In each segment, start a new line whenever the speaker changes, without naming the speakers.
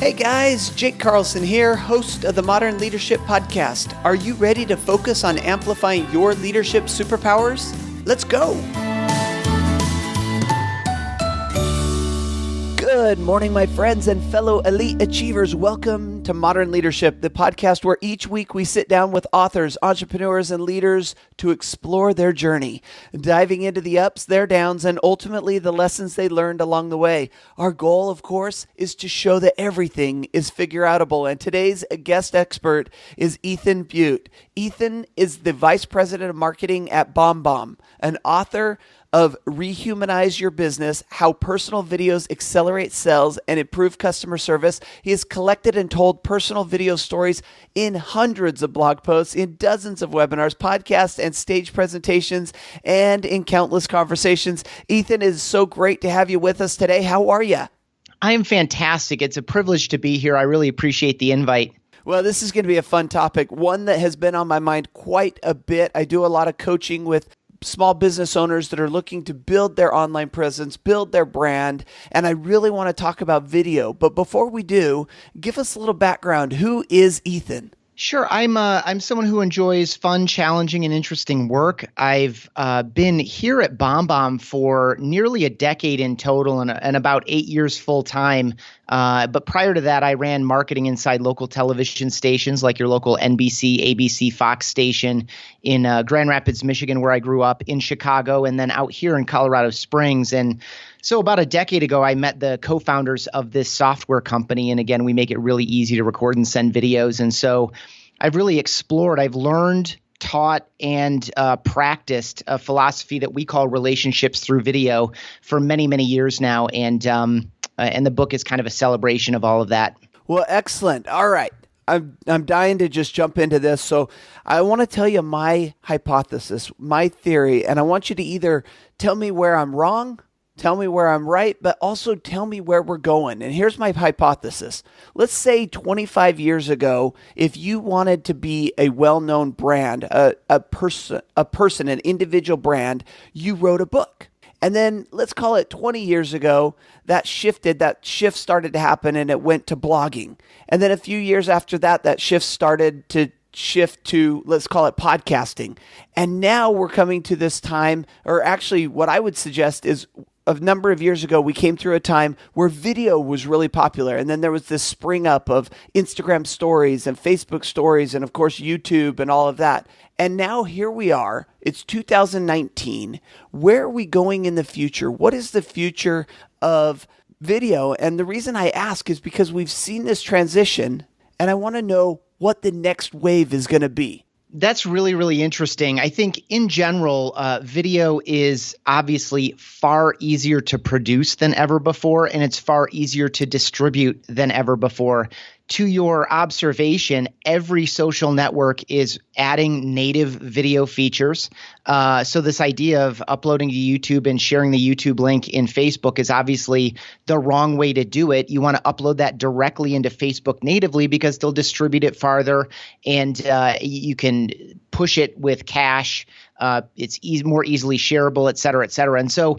Hey guys, Jake Carlson here, host of the Modern Leadership Podcast. Are you ready to focus on amplifying your leadership superpowers? Let's go. Good morning, my friends and fellow elite achievers. Welcome to Modern Leadership, the podcast where each week we sit down with authors, entrepreneurs, and leaders to explore their journey, diving into the ups, their downs, and ultimately the lessons they learned along the way. Our goal, of course, is to show that everything is figure-outable, and today's guest expert is Ethan Beute. Ethan is the Vice President of Marketing at BombBomb, an author of Rehumanize Your Business, How Personal Videos Accelerate Sales and Improve Customer Service. He has collected and told personal video stories in hundreds of blog posts, in dozens of webinars, podcasts, and stage presentations, and in countless conversations. Ethan, it is so great to have you with us today. How are you?
I am fantastic. It's a privilege to be here. I really appreciate the invite.
Well, this is going to be a fun topic, one that has been on my mind quite a bit. I do a lot of coaching with small business owners that are looking to build their online presence, build their brand, and I really want to talk about video. But before we do, give us a little background. Who is Ethan?
Sure. I'm someone who enjoys fun, challenging, and interesting work. I've been here at BombBomb for nearly a decade in total and about 8 years full time. But prior to that, I ran marketing inside local television stations like your local NBC, ABC, Fox station in Grand Rapids, Michigan, where I grew up, in Chicago, and then out here in Colorado Springs. And so about a decade ago, I met the co-founders of this software company. And again, we make it really easy to record and send videos. And so I've really explored, I've learned, taught, and practiced a philosophy that we call relationships through video for many, many years now. And the book is kind of a celebration of all of that.
Well, excellent. All right. I'm dying to just jump into this. So I want to tell you my hypothesis, my theory, and I want you to either tell me where I'm wrong, tell me where I'm right, but also tell me where we're going. And here's my hypothesis. Let's say 25 years ago, if you wanted to be a well-known brand, a person, an individual brand, you wrote a book. And then let's call it 20 years ago, that shift started to happen and it went to blogging. And then a few years after that, that shift started to shift to, let's call it podcasting. And now we're coming to this time, or actually what I would suggest is a number of years ago, we came through a time where video was really popular. And then there was this spring up of Instagram stories and Facebook stories and, of course, YouTube and all of that. And now here we are. It's 2019. Where are we going in the future? What is the future of video? And the reason I ask is because we've seen this transition, and I want to know what the next wave is going to be.
That's really, really interesting. I think in general, video is obviously far easier to produce than ever before, and it's far easier to distribute than ever before. To your observation, every social network is adding native video features. So this idea of uploading to YouTube and sharing the YouTube link in Facebook is obviously the wrong way to do it. You want to upload that directly into Facebook natively because they'll distribute it farther, and you can push it with cache. It's more easily shareable, et cetera, et cetera. And so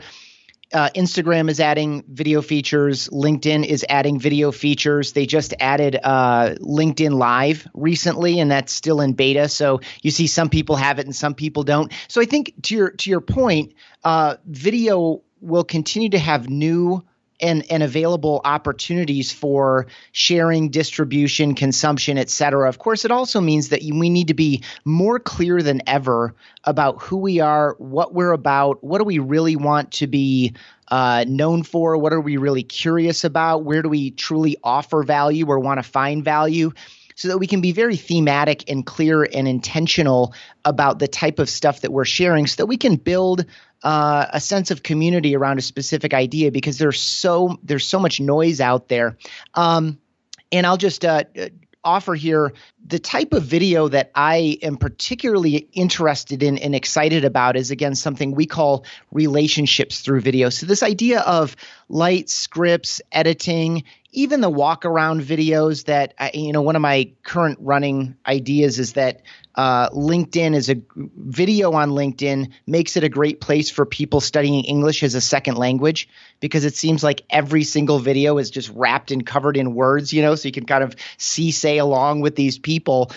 Instagram is adding video features. LinkedIn is adding video features. They just added LinkedIn Live recently, and that's still in beta. So you see some people have it and some people don't. So I think to your point, video will continue to have new and available opportunities for sharing, distribution, consumption, et cetera. Of course, it also means that we need to be more clear than ever about who we are, what we're about, what do we really want to be known for, what are we really curious about, where do we truly offer value or want to find value, so that we can be very thematic and clear and intentional about the type of stuff that we're sharing, so that we can build a sense of community around a specific idea, because there's so much noise out there. And I'll just offer here the type of video that I am particularly interested in and excited about is, again, something we call relationships through video. So this idea of light scripts, editing, even the walk around videos that, one of my current running ideas is that LinkedIn is a video on LinkedIn makes it a great place for people studying English as a second language, because it seems like every single video is just wrapped and covered in words, so you can kind of say along with these people.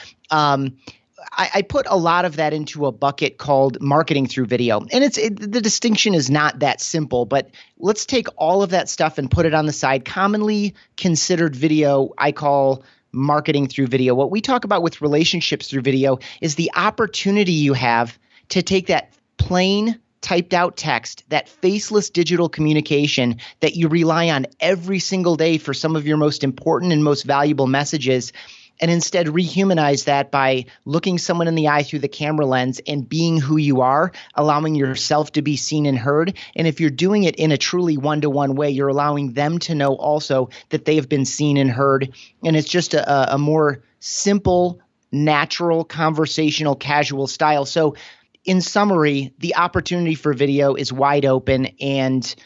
I put a lot of that into a bucket called marketing through video. And the distinction is not that simple, but let's take all of that stuff and put it on the side. Commonly considered video, I call marketing through video. What we talk about with relationships through video is the opportunity you have to take that plain typed out text, that faceless digital communication that you rely on every single day for some of your most important and most valuable messages, and instead rehumanize that by looking someone in the eye through the camera lens and being who you are, allowing yourself to be seen and heard. And if you're doing it in a truly one-to-one way, you're allowing them to know also that they have been seen and heard. And it's just a more simple, natural, conversational, casual style. So in summary, the opportunity for video is wide open, and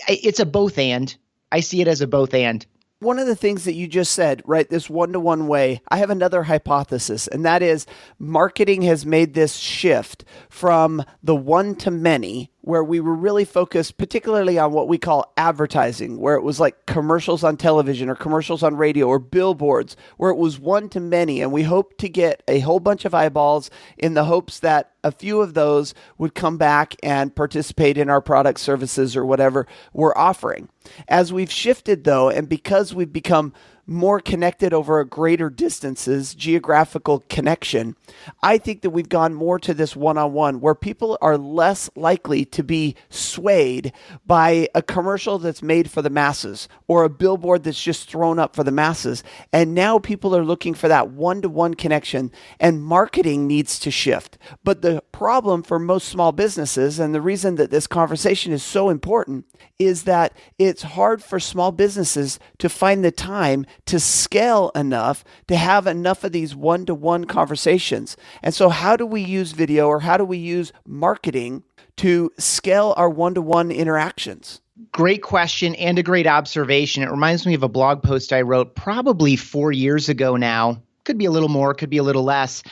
it's a both and. I see it as a both and.
One of the things that you just said, right, this one-to-one way, I have another hypothesis, and that is marketing has made this shift from the one-to-many, where we were really focused particularly on what we call advertising, where it was like commercials on television or commercials on radio or billboards, where it was one-to-many, and we hoped to get a whole bunch of eyeballs in the hopes that a few of those would come back and participate in our products, services, or whatever we're offering. As we've shifted, though, and because we've become more connected over greater distances, geographical connection, I think that we've gone more to this one-on-one, where people are less likely to be swayed by a commercial that's made for the masses or a billboard that's just thrown up for the masses. And now people are looking for that one-to-one connection, and marketing needs to shift. But the problem for most small businesses, and the reason that this conversation is so important, is that it's hard for small businesses to find the time to scale enough to have enough of these one-to-one conversations. And so how do we use video, or how do we use marketing to scale our one-to-one interactions?
Great question and a great observation. It reminds me of a blog post I wrote probably 4 years ago now. Could be a little more, could be a little less,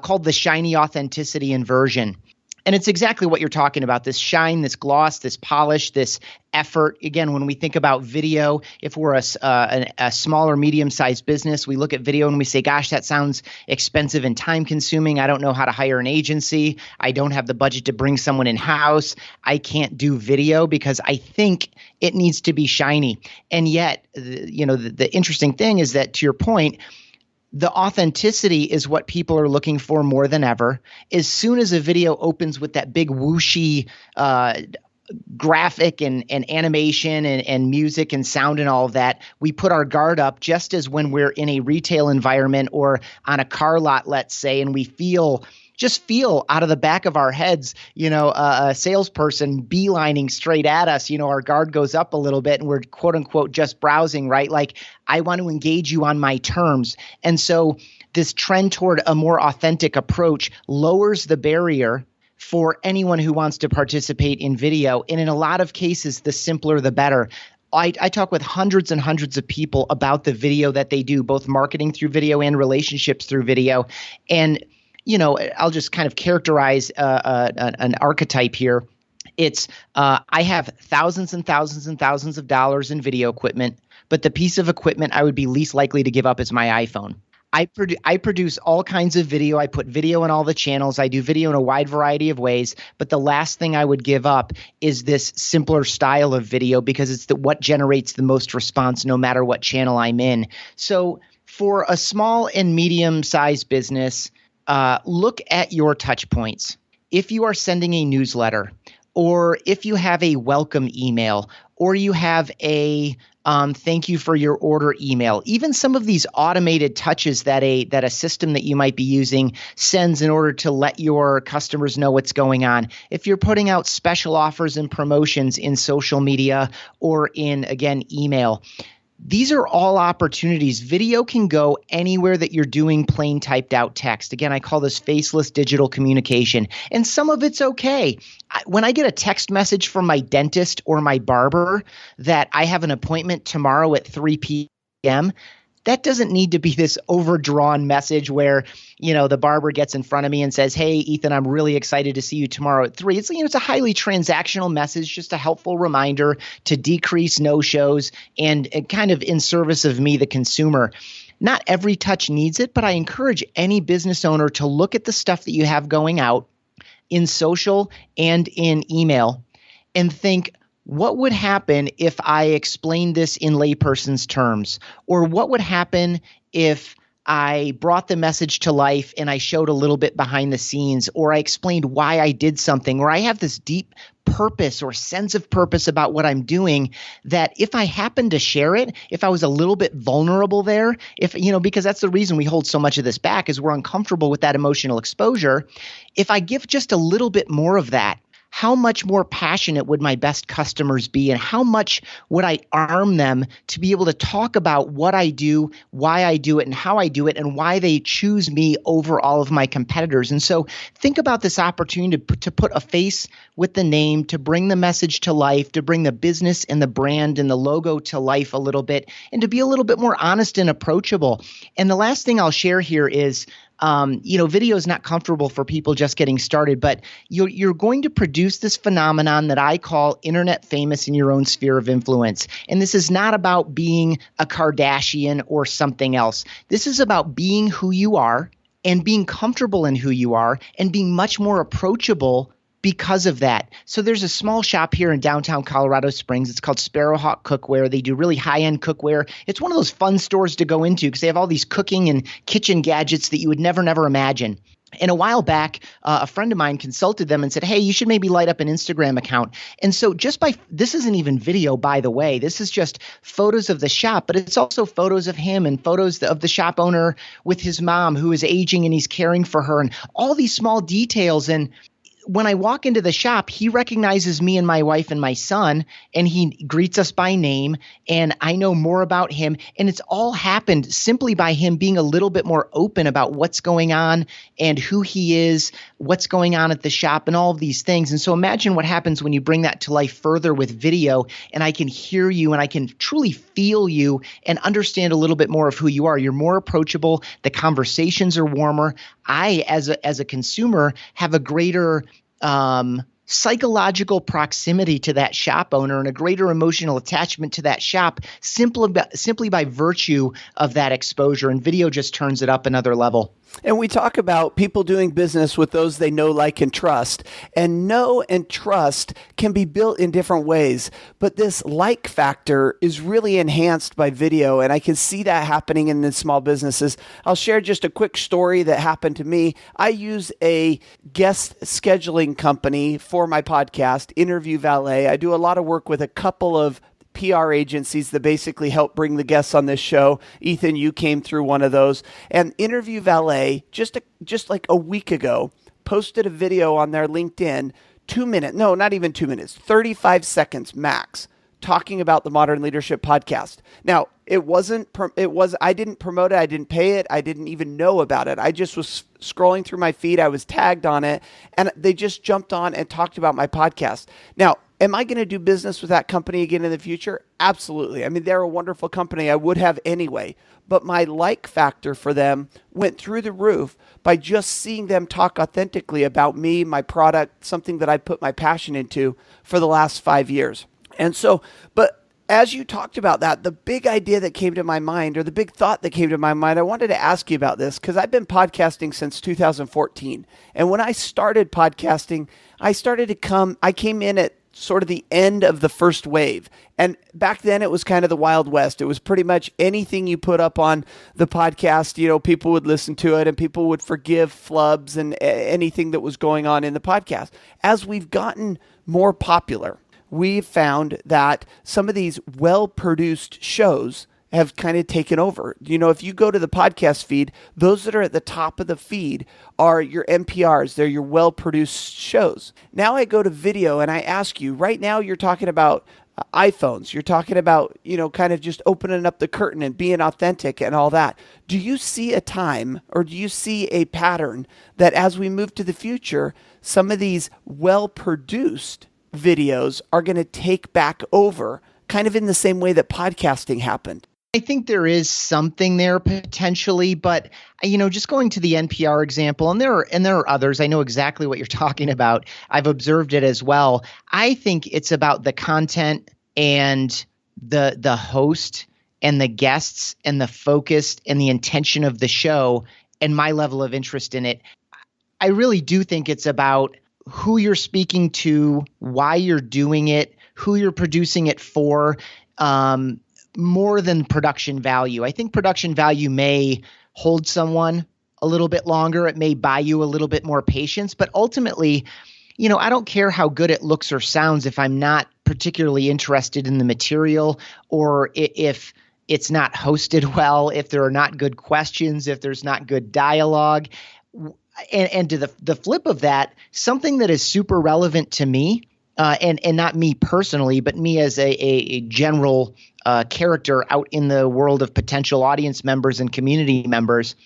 called The Shiny Authenticity Inversion. And it's exactly what you're talking about, this shine, this gloss, this polish, this effort. Again, when we think about video, if we're a small or medium-sized business, we look at video and we say, gosh, that sounds expensive and time-consuming. I don't know how to hire an agency. I don't have the budget to bring someone in-house. I can't do video because I think it needs to be shiny. And yet, the interesting thing is that, to your point, the authenticity is what people are looking for more than ever. As soon as a video opens with that big whooshy graphic and animation and music and sound and all of that, we put our guard up, just as when we're in a retail environment or on a car lot, let's say, and we feel out of the back of our heads, a salesperson beelining straight at us, our guard goes up a little bit and we're quote unquote just browsing, right? Like, I want to engage you on my terms. And so this trend toward a more authentic approach lowers the barrier for anyone who wants to participate in video. And in a lot of cases, the simpler, the better. I talk with hundreds and hundreds of people about the video that they do, both marketing through video and relationships through video. And I'll just kind of characterize an archetype here. It's I have thousands and thousands and thousands of dollars in video equipment, but the piece of equipment I would be least likely to give up is my iPhone. I produce all kinds of video. I put video in all the channels. I do video in a wide variety of ways. But the last thing I would give up is this simpler style of video, because it's what generates the most response no matter what channel I'm in. So for a small and medium-sized business, look at your touch points. If you are sending a newsletter, or if you have a welcome email, or you have a thank you for your order email, even some of these automated touches that a system that you might be using sends in order to let your customers know what's going on. If you're putting out special offers and promotions in social media or in, again, email, These are all opportunities. Video can go anywhere that you're doing plain typed out text. Again, I call this faceless digital communication. And some of it's okay. When I get a text message from my dentist or my barber that I have an appointment tomorrow at 3 p.m., that doesn't need to be this overdrawn message where, the barber gets in front of me and says, "Hey, Ethan, I'm really excited to see you tomorrow at 3." It's a highly transactional message, just a helpful reminder to decrease no-shows and kind of in service of me, the consumer. Not every touch needs it, but I encourage any business owner to look at the stuff that you have going out in social and in email and think, what would happen if I explained this in layperson's terms? Or what would happen if I brought the message to life and I showed a little bit behind the scenes, or I explained why I did something, or I have this deep purpose or sense of purpose about what I'm doing, that if I happen to share it, if I was a little bit vulnerable there, because that's the reason we hold so much of this back is we're uncomfortable with that emotional exposure. If I give just a little bit more of that, how much more passionate would my best customers be, and how much would I arm them to be able to talk about what I do, why I do it, and how I do it, and why they choose me over all of my competitors? And so think about this opportunity to put a face with the name, to bring the message to life, to bring the business and the brand and the logo to life a little bit, and to be a little bit more honest and approachable. And the last thing I'll share here is, video is not comfortable for people just getting started, but you're going to produce this phenomenon that I call internet famous in your own sphere of influence. And this is not about being a Kardashian or something else. This is about being who you are and being comfortable in who you are and being much more approachable because of that. So there's a small shop here in downtown Colorado Springs. It's called Sparrowhawk Cookware. They do really high-end cookware. It's one of those fun stores to go into because they have all these cooking and kitchen gadgets that you would never imagine. And a while back, a friend of mine consulted them and said, "Hey, you should maybe light up an Instagram account." And so this isn't even video, by the way. This is just photos of the shop, but it's also photos of him and photos of the shop owner with his mom who is aging and he's caring for her, and all these small details. And when I walk into the shop, he recognizes me and my wife and my son, and he greets us by name, and I know more about him. And it's all happened simply by him being a little bit more open about what's going on and who he is, what's going on at the shop, and all of these things. And so imagine what happens when you bring that to life further with video, and I can hear you and I can truly feel you and understand a little bit more of who you are. You're more approachable. The conversations are warmer. I, as a consumer, have a greater psychological proximity to that shop owner and a greater emotional attachment to that shop simply by virtue of that exposure. And video just turns it up another level.
And we talk about people doing business with those they know, like, and trust. And know and trust can be built in different ways. But this like factor is really enhanced by video. And I can see that happening in the small businesses. I'll share just a quick story that happened to me. I use a guest scheduling company for my podcast, Interview Valet. I do a lot of work with a couple of PR agencies that basically help bring the guests on this show. Ethan, you came through one of those. And Interview Valet, just like a week ago, posted a video on their LinkedIn, 2 minutes, no, not even 2 minutes, 35 seconds max, talking about the Modern Leadership Podcast. Now, I didn't promote it. I didn't pay it. I didn't even know about it. I just was scrolling through my feed. I was tagged on it, and they just jumped on and talked about my podcast. Now, am I going to do business with that company again in the future? Absolutely. I mean, they're a wonderful company. I would have anyway. But my like factor for them went through the roof by just seeing them talk authentically about me, my product, something that I put my passion into for the last 5 years. And so, but as you talked about that, the big idea that came to my mind, or the big thought that came to my mind, I wanted to ask you about this because I've been podcasting since 2014. And when I started podcasting, I came in at sort of the end of the first wave. And back then it was kind of the Wild West. It was pretty much anything you put up on the podcast, people would listen to it and people would forgive flubs and anything that was going on in the podcast. As we've gotten more popular, we've found that some of these well-produced shows have kind of taken over. If you go to the podcast feed, those that are at the top of the feed are your NPRs. They're your well-produced shows. Now I go to video and I ask you, right now you're talking about iPhones. You're talking about, kind of just opening up the curtain and being authentic and all that. Do you see a time, or do you see a pattern that as we move to the future, some of these well-produced videos are going to take back over, kind of in the same way that podcasting happened?
I think there is something there potentially, but just going to the NPR example, and there are others. I know exactly what you're talking about. I've observed it as well. I think it's about the content and the host and the guests and the focus and the intention of the show and my level of interest in it. I really do think it's about who you're speaking to, why you're doing it, who you're producing it for. More than production value. I think production value may hold someone a little bit longer. It may buy you a little bit more patience, but ultimately, I don't care how good it looks or sounds if I'm not particularly interested in the material, or if it's not hosted well, if there are not good questions, if there's not good dialogue. And to the flip of that, something that is super relevant to me, and not me personally, but me as a general character out in the world of potential audience members and community members,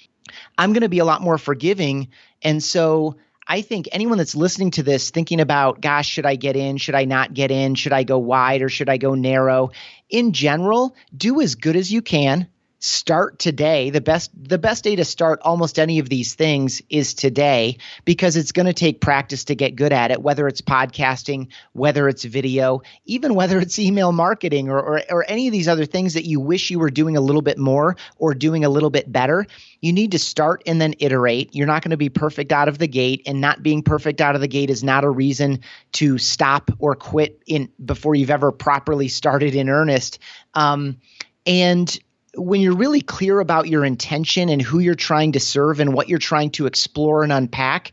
I'm going to be a lot more forgiving. And so I think anyone that's listening to this thinking about, gosh, should I get in? Should I not get in? Should I go wide or should I go narrow? In general, do as good as you can. Start today. The best day to start almost any of these things is today, because it's going to take practice to get good at it, whether it's podcasting, whether it's video, even whether it's email marketing or any of these other things that you wish you were doing a little bit more or doing a little bit better. You need to start and then iterate. You're not going to be perfect out of the gate, and not being perfect out of the gate is not a reason to stop or quit before you've ever properly started in earnest. And when you're really clear about your intention and who you're trying to serve and what you're trying to explore and unpack,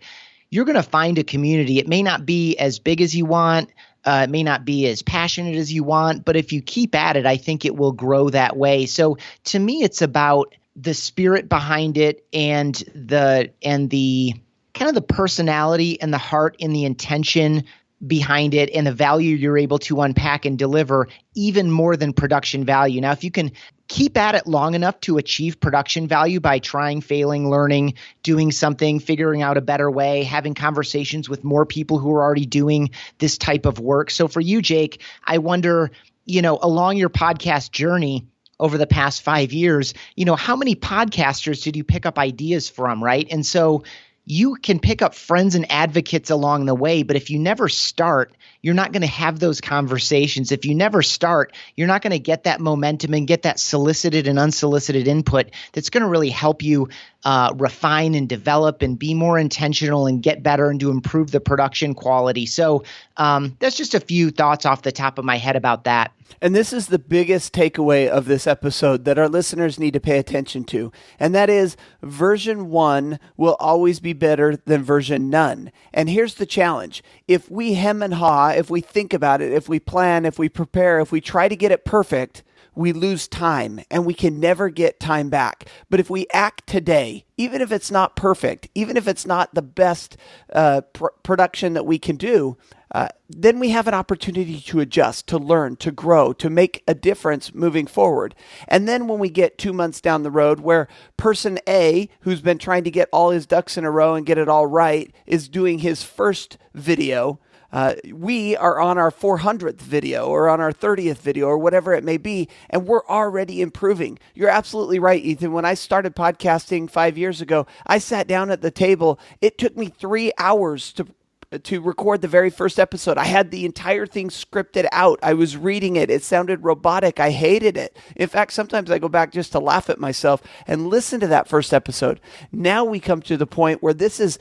you're going to find a community. It may not be as big as you want. It may not be as passionate as you want, but if you keep at it, I think it will grow that way. So to me, it's about the spirit behind it and the kind of the personality and the heart and the intention behind it and the value you're able to unpack and deliver, even more than production value. Now, if you can keep at it long enough to achieve production value by trying, failing, learning, doing something, figuring out a better way, having conversations with more people who are already doing this type of work. So for you, Jake, I wonder, along your podcast journey over the past 5 years, how many podcasters did you pick up ideas from, right? And so you can pick up friends and advocates along the way, but if you never start, you're not going to have those conversations. If you never start, you're not going to get that momentum and get that solicited and unsolicited input that's going to really help you refine and develop and be more intentional and get better and to improve the production quality. So that's just a few thoughts off the top of my head about that.
And this is the biggest takeaway of this episode that our listeners need to pay attention to. And that is version 1 will always be better than version none. And here's the challenge. If we hem and haw, if we think about it, if we plan, if we prepare, if we try to get it perfect, we lose time and we can never get time back. But if we act today, even if it's not perfect, even if it's not the best production that we can do, then we have an opportunity to adjust, to learn, to grow, to make a difference moving forward. And then when we get 2 months down the road where person A, who's been trying to get all his ducks in a row and get it all right, is doing his first video, we are on our 400th video or on our 30th video or whatever it may be, and we're already improving. You're absolutely right, Ethan. When I started podcasting 5 years ago, I sat down at the table. It took me 3 hours to record the very first episode. I had the entire thing scripted out. I was reading it. It sounded robotic. I hated it. In fact, sometimes I go back just to laugh at myself and listen to that first episode. Now we come to the point where this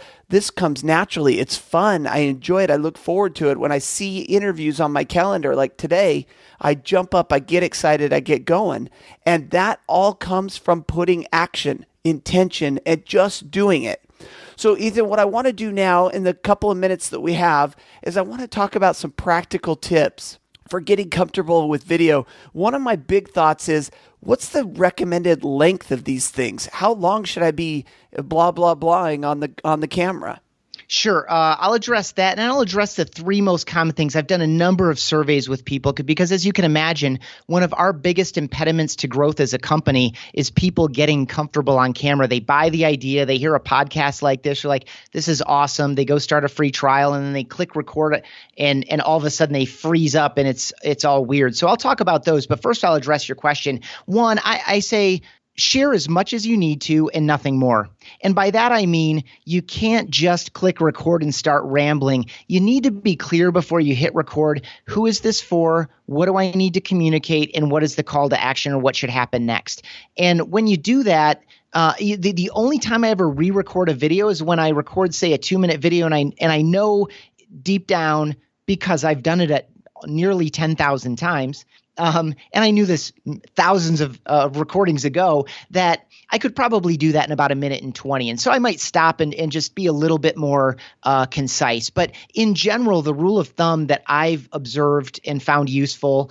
comes naturally. It's fun. I enjoy it. I look forward to it. When I see interviews on my calendar, like today, I jump up, I get excited, I get going. And that all comes from putting action, intention, and just doing it. So Ethan, what I want to do now in the couple of minutes that we have is I want to talk about some practical tips for getting comfortable with video. One of my big thoughts is, what's the recommended length of these things? How long should I be blah, blah, blahing on the camera?
Sure. I'll address that, and I'll address the three most common things. I've done a number of surveys with people because, as you can imagine, one of our biggest impediments to growth as a company is people getting comfortable on camera. They buy the idea, they hear a podcast like this, they're like, this is awesome. They go start a free trial, and then they click record, and all of a sudden they freeze up, and it's all weird. So I'll talk about those, but first I'll address your question. One, I say, share as much as you need to and nothing more. And by that, I mean, you can't just click record and start rambling. You need to be clear before you hit record. Who is this for? What do I need to communicate? And what is the call to action, or what should happen next? And when you do that, the only time I ever re-record a video is when I record, say, a 2-minute video, and I know deep down, because I've done it at nearly 10,000 times, and I knew this thousands of recordings ago, that I could probably do that in about 1:20. And so I might stop and just be a little bit more concise. But in general, the rule of thumb that I've observed and found useful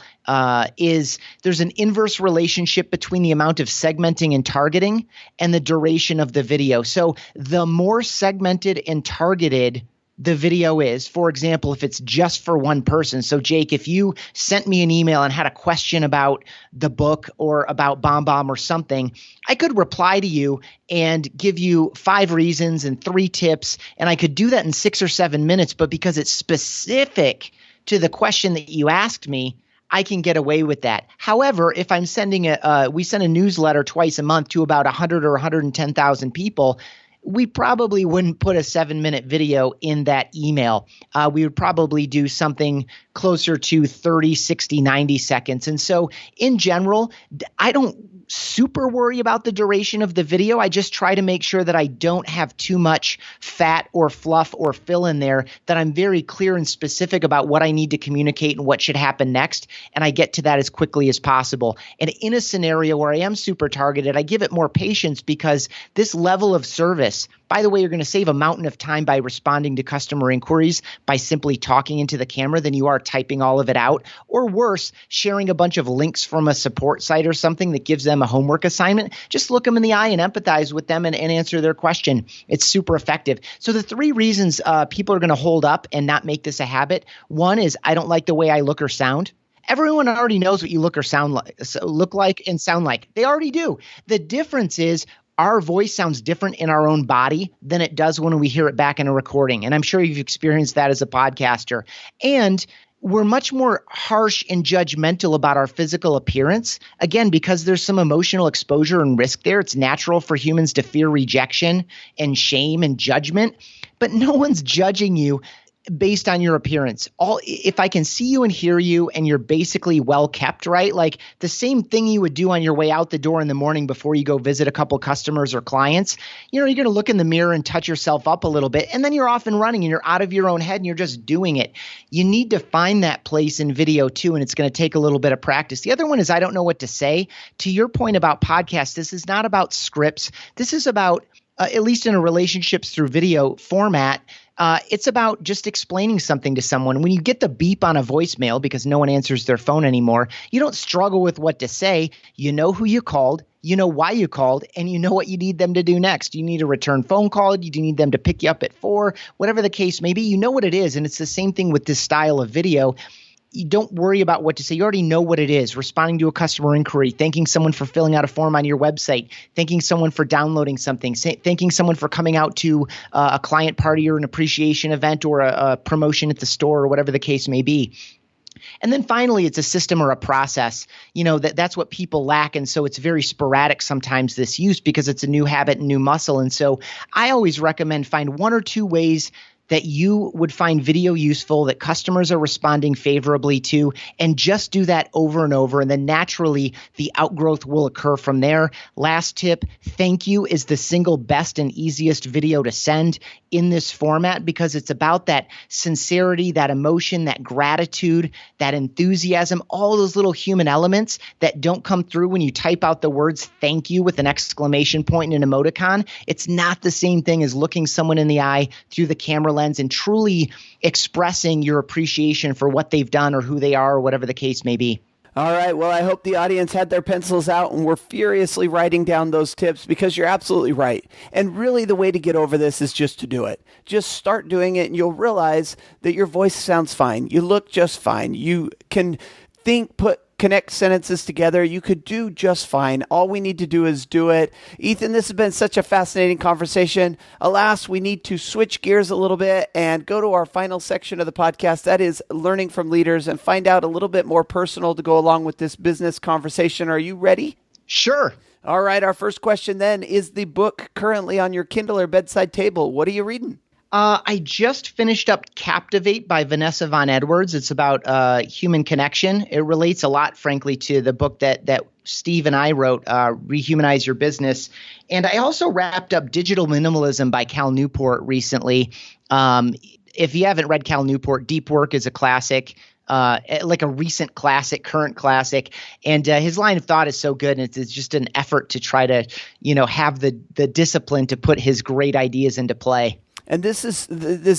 is there's an inverse relationship between the amount of segmenting and targeting and the duration of the video. So the more segmented and targeted the video is, for example, if it's just for one person. So Jake, if you sent me an email and had a question about the book or about BombBomb or something, I could reply to you and give you 5 reasons and 3 tips. And I could do that in 6 or 7 minutes, but because it's specific to the question that you asked me, I can get away with that. However, if I'm sending we send a newsletter twice a month to about 100 or 110,000 people, we probably wouldn't put a 7-minute video in that email. We would probably do something closer to 30, 60, 90 seconds. And so in general, I don't super worry about the duration of the video. I just try to make sure that I don't have too much fat or fluff or fill in there, that I'm very clear and specific about what I need to communicate and what should happen next. And I get to that as quickly as possible. And in a scenario where I am super targeted, I give it more patience, because this level of service, by the way, you're going to save a mountain of time by responding to customer inquiries by simply talking into the camera than you are typing all of it out, or worse, sharing a bunch of links from a support site or something that gives them a homework assignment. Just look them in the eye and empathize with them and answer their question. It's super effective. So the 3 reasons people are going to hold up and not make this a habit. One is, I don't like the way I look or sound. Everyone already knows what you look like and sound like. They already do. The difference is, our voice sounds different in our own body than it does when we hear it back in a recording. And I'm sure you've experienced that as a podcaster. And we're much more harsh and judgmental about our physical appearance. Again, because there's some emotional exposure and risk there. It's natural for humans to fear rejection and shame and judgment, but no one's judging you based on your appearance. If I can see you and hear you and you're basically well kept, right? Like the same thing you would do on your way out the door in the morning before you go visit a couple customers or clients, you're going to look in the mirror and touch yourself up a little bit, and then you're off and running and you're out of your own head and you're just doing it. You need to find that place in video too, and it's going to take a little bit of practice. The other one is, I don't know what to say. To your point about podcasts, this is not about scripts. This is about, at least in a relationships through video format, it's about just explaining something to someone. When you get the beep on a voicemail, because no one answers their phone anymore, you don't struggle with what to say. You know who you called, you know why you called, and you know what you need them to do next. You need a return phone call. You do need them to pick you up at 4, whatever the case may be. You know what it is. And it's the same thing with this style of video. You don't worry about what to say. You already know what it is. Responding to a customer inquiry, thanking someone for filling out a form on your website, thanking someone for downloading something, thanking someone for coming out to a client party or an appreciation event or a promotion at the store or whatever the case may be. And then finally, it's a system or a process. That's what people lack. And so it's very sporadic sometimes, this use, because it's a new habit and new muscle. And so I always recommend find 1 or 2 ways that you would find video useful, that customers are responding favorably to, and just do that over and over. And then naturally, the outgrowth will occur from there. Last tip, thank you is the single best and easiest video to send in this format, because it's about that sincerity, that emotion, that gratitude, that enthusiasm, all those little human elements that don't come through when you type out the words thank you with an exclamation point and an emoticon. It's not the same thing as looking someone in the eye through the camera lens and truly expressing your appreciation for what they've done or who they are or whatever the case may be.
All right. Well, I hope the audience had their pencils out and were furiously writing down those tips because you're absolutely right. And really, the way to get over this is just to do it. Just start doing it, and you'll realize that your voice sounds fine. You look just fine. You can connect sentences together. You could do just fine. All we need to do is do it. Ethan, this has been such a fascinating conversation. Alas, we need to switch gears a little bit and go to our final section of the podcast. That is learning from leaders and find out a little bit more personal to go along with this business conversation. Are you ready?
Sure.
All right. Our first question then is the book currently on your Kindle or bedside table. What are you reading?
I just finished up Captivate by Vanessa Von Edwards. It's about human connection. It relates a lot, frankly, to the book that Steve and I wrote, Rehumanize Your Business. And I also wrapped up Digital Minimalism by Cal Newport recently. If you haven't read Cal Newport, Deep Work is a classic. Like a recent classic, current classic. And his line of thought is so good. And it's just an effort to try to, have the discipline to put his great ideas into play.
And this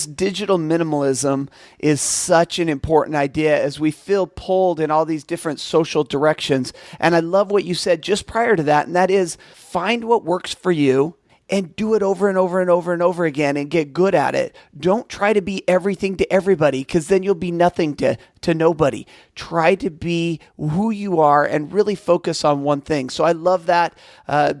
digital minimalism is such an important idea as we feel pulled in all these different social directions. And I love what you said just prior to that, and that is find what works for you and do it over and over and over and over again and get good at it. Don't try to be everything to everybody because then you'll be nothing to nobody. Try to be who you are and really focus on one thing. So I love that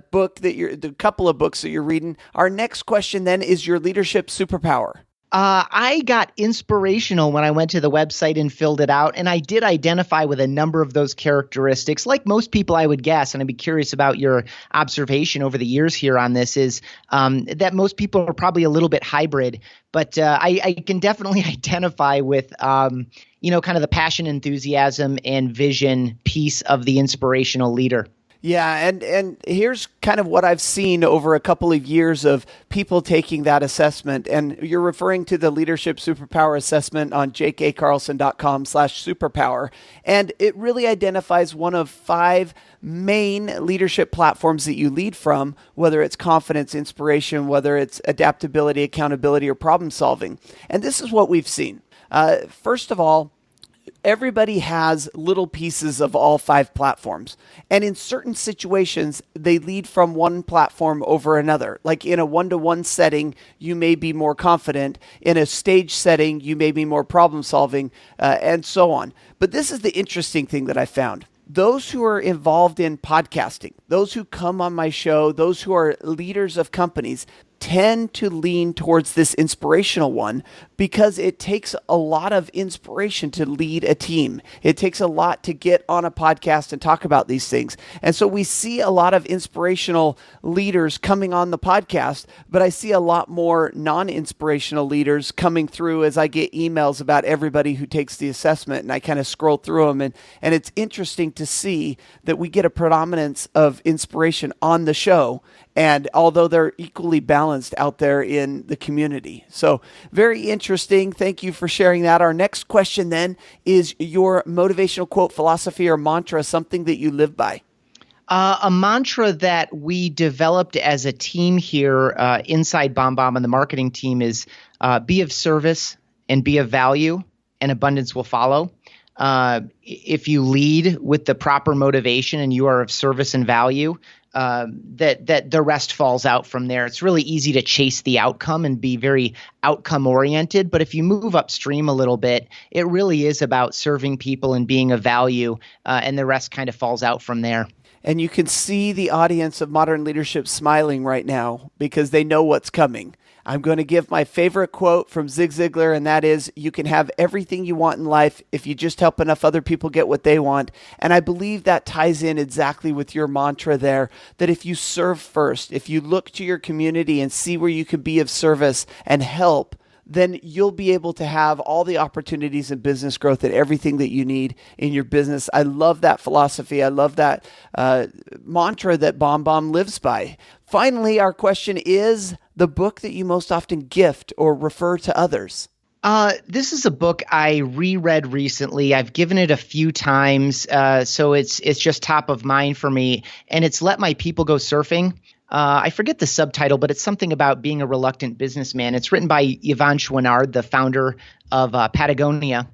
book the couple of books that you're reading. Our next question then is your leadership superpower.
I got inspirational when I went to the website and filled it out, and I did identify with a number of those characteristics. Like most people, I would guess, and I'd be curious about your observation over the years here on this, is that most people are probably a little bit hybrid. But I can definitely identify with, kind of the passion, enthusiasm, and vision piece of the inspirational leader.
Yeah, and here's kind of what I've seen over a couple of years of people taking that assessment. And you're referring to the Leadership Superpower Assessment on jakecarlson.com/superpower. And it really identifies one of 5 main leadership platforms that you lead from, whether it's confidence, inspiration, whether it's adaptability, accountability, or problem solving. And this is what we've seen. First of all, everybody has little pieces of all 5 platforms. And in certain situations, they lead from one platform over another. Like in a one-to-one setting, you may be more confident. In a stage setting, you may be more problem solving, and so on. But this is the interesting thing that I found. Those who are involved in podcasting, those who come on my show, those who are leaders of companies, tend to lean towards this inspirational one because it takes a lot of inspiration to lead a team. It takes a lot to get on a podcast and talk about these things. And so we see a lot of inspirational leaders coming on the podcast, but I see a lot more non-inspirational leaders coming through as I get emails about everybody who takes the assessment, and I kind of scroll through them. And it's interesting to see that we get a predominance of inspiration on the show, and although they're equally balanced out there in the community. So very interesting. Thank you for sharing that. Our next question then is your motivational quote, philosophy, or mantra, something that you live by.
A mantra that we developed as a team here inside BombBomb and the marketing team is be of service and be of value, and abundance will follow. If you lead with the proper motivation and you are of service and value, that the rest falls out from there. It's really easy to chase the outcome and be very outcome oriented. But if you move upstream a little bit, it really is about serving people and being of value, and the rest kind of falls out from there.
And you can see the audience of Modern Leadership smiling right now because they know what's coming. I'm going to give my favorite quote from Zig Ziglar, and that is, you can have everything you want in life if you just help enough other people get what they want. And I believe that ties in exactly with your mantra there, that if you serve first, if you look to your community and see where you can be of service and help, then you'll be able to have all the opportunities in business growth and everything that you need in your business. I love that philosophy. I love that mantra that BombBomb lives by. Finally, our question is the book that you most often gift or refer to others.
This is a book I reread recently. I've given it a few times, so it's just top of mind for me. And it's Let My People Go Surfing. I forget the subtitle, but it's something about being a reluctant businessman. It's written by Yvon Chouinard, the founder of Patagonia,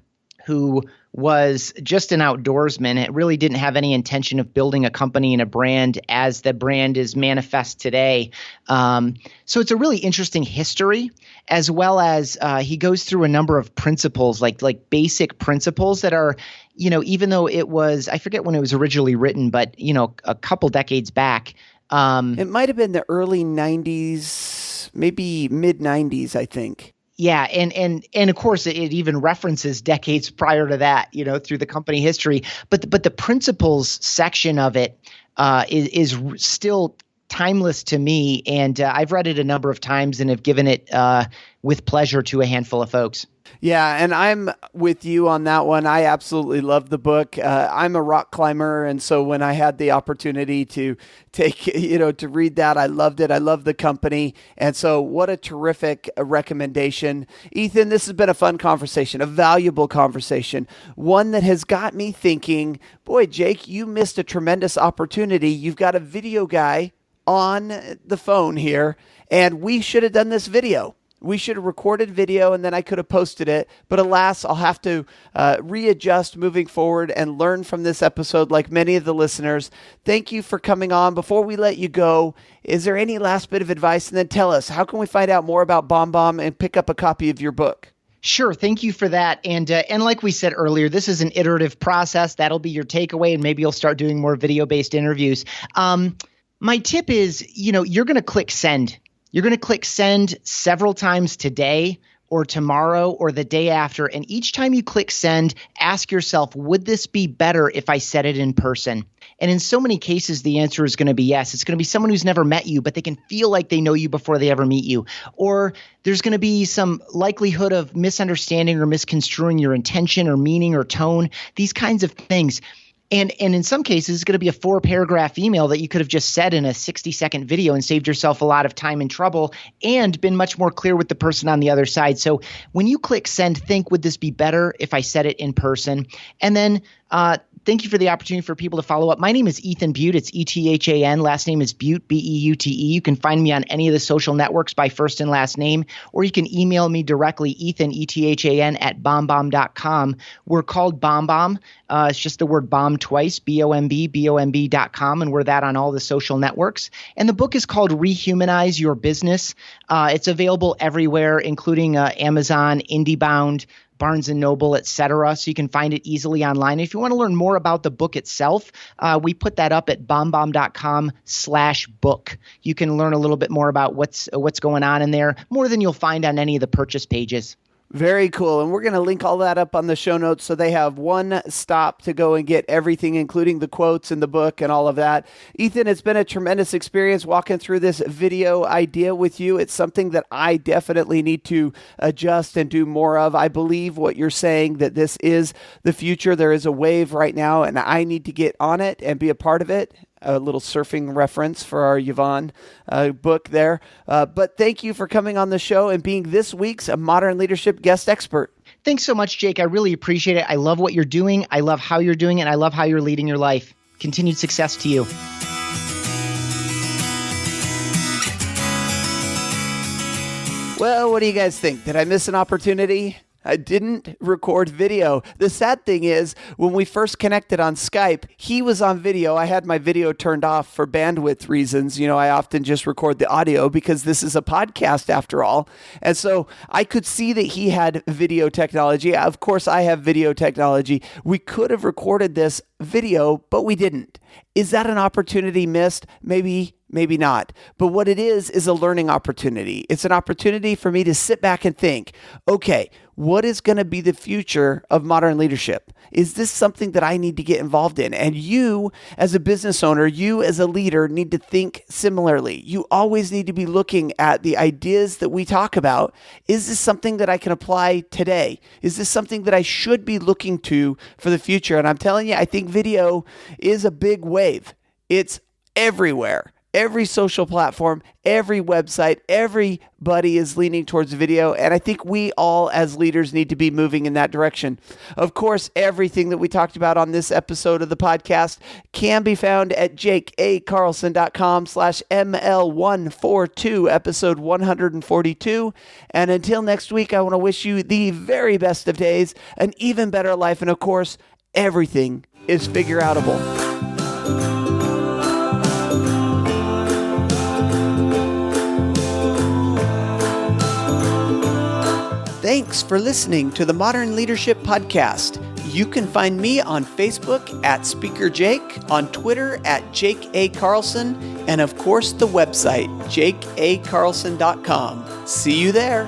who was just an outdoorsman. It really didn't have any intention of building a company and a brand as the brand is manifest today. So it's a really interesting history, as well as he goes through a number of principles, like basic principles that are, even though it was, I forget when it was originally written, but, a couple decades back.
It might have been the early 90s, maybe mid 90s, I think.
Yeah, and of course it even references decades prior to that, through the company history. But the principles section of it is still timeless to me, and I've read it a number of times and have given it with pleasure to a handful of folks.
Yeah, and I'm with you on that one. I absolutely love the book. I'm a rock climber, and so when I had the opportunity to take, to read that, I loved it. I love the company, and so what a terrific recommendation. Ethan, this has been a fun conversation, a valuable conversation, one that has got me thinking, boy, Jake, you missed a tremendous opportunity. You've got a video guy on the phone here, and we should have done this video. We should have recorded video and then I could have posted it. But alas, I'll have to readjust moving forward and learn from this episode like many of the listeners. Thank you for coming on. Before we let you go, is there any last bit of advice? And then tell us, how can we find out more about BombBomb and pick up a copy of your book?
Sure. Thank you for that. And like we said earlier, this is an iterative process. That'll be your takeaway, and maybe you'll start doing more video-based interviews. My tip is, you're going to click send. You're going to click send several times today or tomorrow or the day after. And each time you click send, ask yourself, would this be better if I said it in person? And in so many cases, the answer is going to be yes. It's going to be someone who's never met you, but they can feel like they know you before they ever meet you. Or there's going to be some likelihood of misunderstanding or misconstruing your intention or meaning or tone, these kinds of things. And in some cases, it's going to be a 4-paragraph email that you could have just said in a 60-second video and saved yourself a lot of time and trouble and been much more clear with the person on the other side. So when you click send, think, would this be better if I said it in person? And then thank you for the opportunity for people to follow up. My name is Ethan Beute. It's Ethan. Last name is Beute, Beute. You can find me on any of the social networks by first and last name, or you can email me directly, Ethan, Ethan, at BombBomb.com. We're called BombBomb. It's just the word bomb twice, BombBomb.com, and we're that on all the social networks. And the book is called Rehumanize Your Business. It's available everywhere, including Amazon, IndieBound, Barnes & Noble, etc. So you can find it easily online. If you want to learn more about the book itself, we put that up at BombBomb.com/book. You can learn a little bit more about what's going on in there, more than you'll find on any of the purchase pages.
Very cool. And we're going to link all that up on the show notes so they have one stop to go and get everything, including the quotes in the book and all of that. Ethan, it's been a tremendous experience walking through this video idea with you. It's something that I definitely need to adjust and do more of. I believe what you're saying, that this is the future. There is a wave right now, and I need to get on it and be a part of it. A little surfing reference for our Yvonne book there. But thank you for coming on the show and being this week's Modern Leadership guest expert.
Thanks so much, Jake. I really appreciate it. I love what you're doing. I love how you're doing it. And I love how you're leading your life. Continued success to you.
Well, what do you guys think? Did I miss an opportunity? I didn't record video. The sad thing is, when we first connected on Skype, he was on video. I had my video turned off for bandwidth reasons. I often just record the audio because this is a podcast after all. And so I could see that he had video technology. Of course, I have video technology. We could have recorded this video, but we didn't. Is that an opportunity missed? Maybe not. But what it is a learning opportunity. It's an opportunity for me to sit back and think, okay, what is going to be the future of modern leadership? Is this something that I need to get involved in? And you, as a business owner, you as a leader need to think similarly. You always need to be looking at the ideas that we talk about. Is this something that I can apply today? Is this something that I should be looking to for the future? And I'm telling you, I think video is a big wave. It's everywhere. every social platform, every website, everybody is leaning towards video. And I think we all as leaders need to be moving in that direction. Of course, everything that we talked about on this episode of the podcast can be found at jakeacarlson.com/ML142, episode 142. And until next week, I want to wish you the very best of days, an even better life, and of course, everything is figure-outable. Thanks for listening to the Modern Leadership Podcast. You can find me on Facebook at Speaker Jake, on Twitter at Jake A. Carlson, and of course the website, jakeacarlson.com. See you there.